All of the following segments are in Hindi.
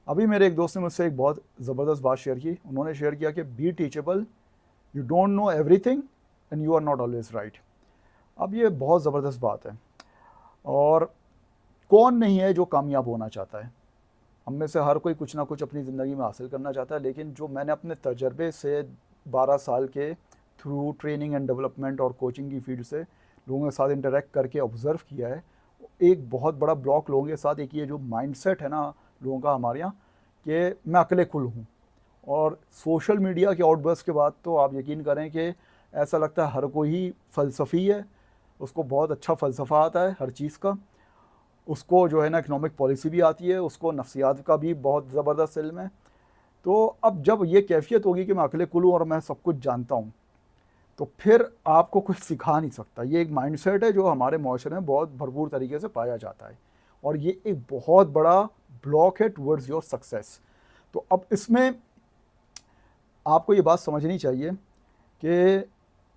अभी मेरे एक दोस्त ने मुझसे एक बहुत ज़बरदस्त बात शेयर की। उन्होंने शेयर किया कि be teachable, you don't know everything and you are not always right. अब ये बहुत ज़बरदस्त बात है। और कौन नहीं है जो कामयाब होना चाहता है? हम में से हर कोई कुछ ना कुछ अपनी ज़िंदगी में हासिल करना चाहता है, लेकिन जो मैंने अपने तजर्बे से 12 साल के थ्रू ट्रेनिंग एंड डेवलपमेंट और कोचिंग की फील्ड से लोगों के साथ इंटरेक्ट करके ऑब्ज़र्व किया है, एक बहुत बड़ा ब्लॉक लोगों के साथ एक ये जो माइंडसेट है ना लोगों का हमारे यहाँ, कि मैं अकेले कुल हूँ। और सोशल मीडिया के आउटबर्स्ट के बाद तो आप यकीन करें कि ऐसा लगता है हर कोई ही फ़लसफ़ी है, उसको बहुत अच्छा फ़लसफ़ा आता है हर चीज़ का। उसको जो है ना इकोनॉमिक पॉलिसी भी आती है, उसको नफ्सियात का भी बहुत ज़बरदस्त इल्म है। तो अब जब ये कैफ़ियत होगी कि मैं अकेले कुल हूँ और मैं सब कुछ जानता हूँ, तो फिर आपको कुछ सिखा नहीं सकता। ये एक माइंडसेट है जो हमारे माशरे में बहुत भरपूर तरीके से पाया जाता है, और ये एक बहुत बड़ा ब्लॉक है टुवर्ड्स योर सक्सेस। तो अब इसमें आपको ये बात समझनी चाहिए कि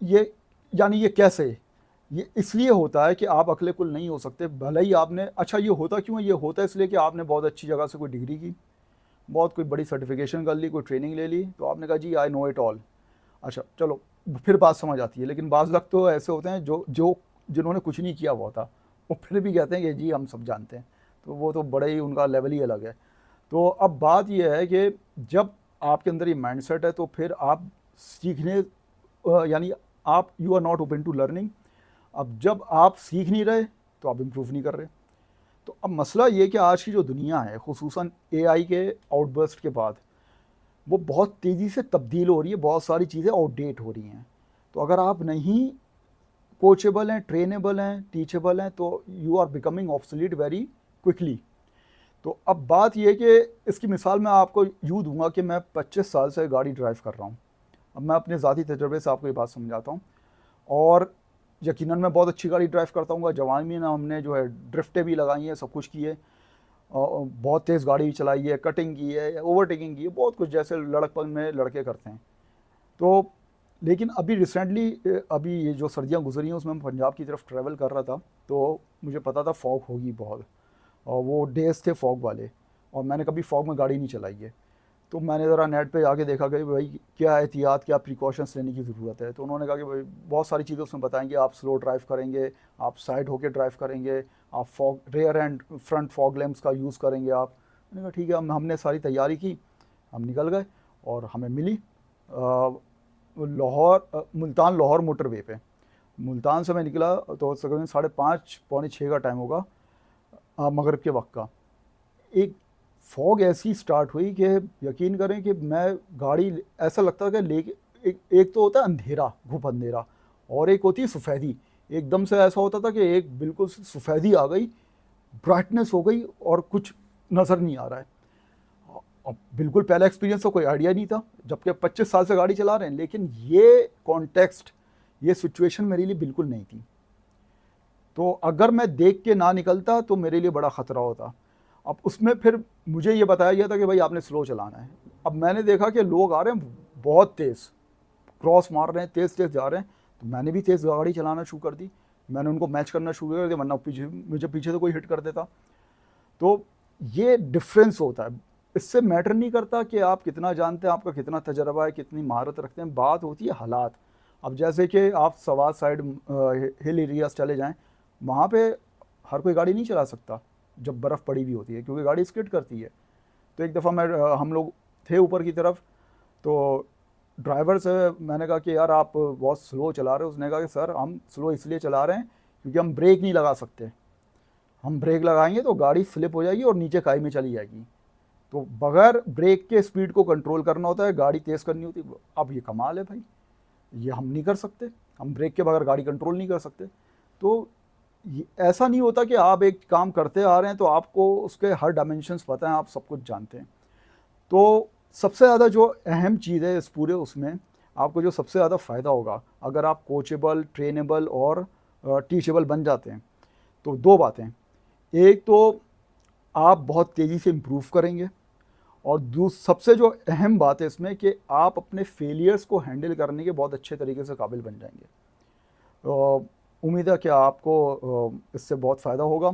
ये यानी ये कैसे? ये इसलिए होता है कि आप अकेले कुल नहीं हो सकते, भले ही आपने अच्छा ये होता क्यों है? ये होता है इसलिए कि आपने बहुत अच्छी जगह से कोई डिग्री की, बहुत कोई बड़ी सर्टिफिकेशन कर ली, कोई ट्रेनिंग ले ली, तो आपने कहा जी आई नो इट ऑल। अच्छा चलो, फिर बात समझ आती है। लेकिन बाज़ लोग तो ऐसे होते हैं जो जो जिन्होंने कुछ नहीं किया हुआ होता, वो फिर भी कहते हैं कि जी हम सब जानते हैं। तो वो तो बड़े ही उनका लेवल ही अलग है। तो अब बात ये है कि जब आपके अंदर ये माइंडसेट है, तो फिर आप सीखने यानी आप you are not open to learning. अब जब आप सीख नहीं रहे तो आप इम्प्रूव नहीं कर रहे। तो अब मसला ये कि आज की जो दुनिया है, खुसूसन एआई के आउटबर्स्ट के बाद, वो बहुत तेज़ी से तब्दील हो रही है, बहुत सारी चीज़ें आउटडेट हो रही हैं। तो अगर आप नहीं कोचेबल हैं, ट्रेनेबल हैं, टीचेबल हैं, तो you are becoming obsolete very quickly. तो अब बात ये है कि इसकी मिसाल मैं आपको यूँ दूंगा कि मैं 25 साल से गाड़ी ड्राइव कर रहा हूँ। अब मैं अपने ज़ाती तजर्बे से आपको ये बात समझाता हूँ। और यकीनन मैं बहुत अच्छी गाड़ी ड्राइव करता हूँ। जवानी में हमने जो है ड्रिफ्टें भी लगाई हैं, सब कुछ की है, और बहुत तेज़ गाड़ी भी चलाई है, कटिंग की है, ओवरटेकिंग की है, बहुत कुछ जैसे लड़कपन में लड़के करते हैं। तो लेकिन अभी रिसेंटली अभी ये जो सर्दियाँ गुजरी हैं उसमें मैं पंजाब की तरफ ट्रैवल कर रहा था, तो मुझे पता था फॉग होगी बहुत, और वो डेज़ थे फॉग वाले, और मैंने कभी फॉग में गाड़ी नहीं चलाई है। तो मैंने ज़रा नेट पे जाके देखा कि भाई क्या एहतियात, क्या प्रिकॉशंस लेने की ज़रूरत है। तो उन्होंने कहा कि भाई बहुत सारी चीज़ें उसमें बताएंगे, आप स्लो ड्राइव करेंगे, आप साइड होके ड्राइव करेंगे, आप fog rear and front fog lamps का यूज़ करेंगे आप। मैंने कहा ठीक है, हमने सारी तैयारी की, हम निकल गए, और हमें मिली मुल्तान लाहौर मोटरवे पे। मुल्तान से मैं निकला तो तकरीबन 5:30 पौने 6 का टाइम होगा, मगरिब के वक्त का। एक फॉग ऐसी स्टार्ट हुई कि यकीन करें कि मैं गाड़ी, ऐसा लगता था कि लेके एक तो होता है अंधेरा, घुप अंधेरा, और एक होती है सफ़ेदी। एकदम से ऐसा होता था कि एक बिल्कुल सफ़ेदी आ गई, ब्राइटनेस हो गई, और कुछ नज़र नहीं आ रहा है। अब बिल्कुल पहला एक्सपीरियंस तो कोई आइडिया नहीं था, जबकि 25 साल से गाड़ी चला रहे हैं, लेकिन ये कॉन्टेक्स्ट, ये सिचुएशन मेरे लिए बिल्कुल नहीं थी। तो अगर मैं देख के ना निकलता तो मेरे लिए बड़ा ख़तरा होता। अब उसमें फिर मुझे ये बताया गया था कि भाई आपने स्लो चलाना है। अब मैंने देखा कि लोग आ रहे हैं बहुत तेज़, क्रॉस मार रहे हैं, तेज़ तेज़ जा रहे हैं, तो मैंने भी तेज़ गाड़ी चलाना शुरू कर दी। मैंने उनको मैच करना शुरू कर दिया, वरना पीछे मुझे पीछे से कोई हिट कर देता। तो ये डिफरेंस होता है। इससे मैटर नहीं करता कि आप कितना जानते हैं, आपका कितना तजर्बा है, कितनी महारत रखते हैं, बात होती है हालात। अब जैसे कि आप सवात साइड हिल एरियाज चले जाएं, वहाँ पे हर कोई गाड़ी नहीं चला सकता जब बर्फ़ पड़ी हुई होती है, क्योंकि गाड़ी स्किड करती है। तो एक दफ़ा हम लोग थे ऊपर की तरफ, तो ड्राइवर से मैंने कहा कि यार आप बहुत स्लो चला रहे हो। उसने कहा कि सर हम स्लो इसलिए चला रहे हैं क्योंकि हम ब्रेक नहीं लगा सकते, हम ब्रेक लगाएंगे तो गाड़ी स्लिप हो जाएगी और नीचे खाई में चली जाएगी। तो बगैर ब्रेक के स्पीड को कंट्रोल करना होता है, गाड़ी तेज़ करनी होती है। अब ये कमाल है भाई, ये हम नहीं कर सकते, हम ब्रेक के बगैर गाड़ी कंट्रोल नहीं कर सकते। तो ऐसा नहीं होता कि आप एक काम करते आ रहे हैं तो आपको उसके हर डायमेंशंस पता हैं, आप सब कुछ जानते हैं। तो सबसे ज़्यादा जो अहम चीज़ है इस पूरे उसमें, आपको जो सबसे ज़्यादा फ़ायदा होगा अगर आप कोचेबल, ट्रेनेबल और टीचेबल बन जाते हैं, तो दो बातें। एक तो आप बहुत तेज़ी से इम्प्रूव करेंगे, और सबसे जो अहम बात है इसमें कि आप अपने फेलियर्स को हैंडल करने के बहुत अच्छे तरीके से काबिल बन जाएंगे। उम्मीद है कि आपको इससे बहुत फ़ायदा होगा।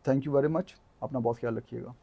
Thank you very much. अपना बहुत ख्याल रखिएगा।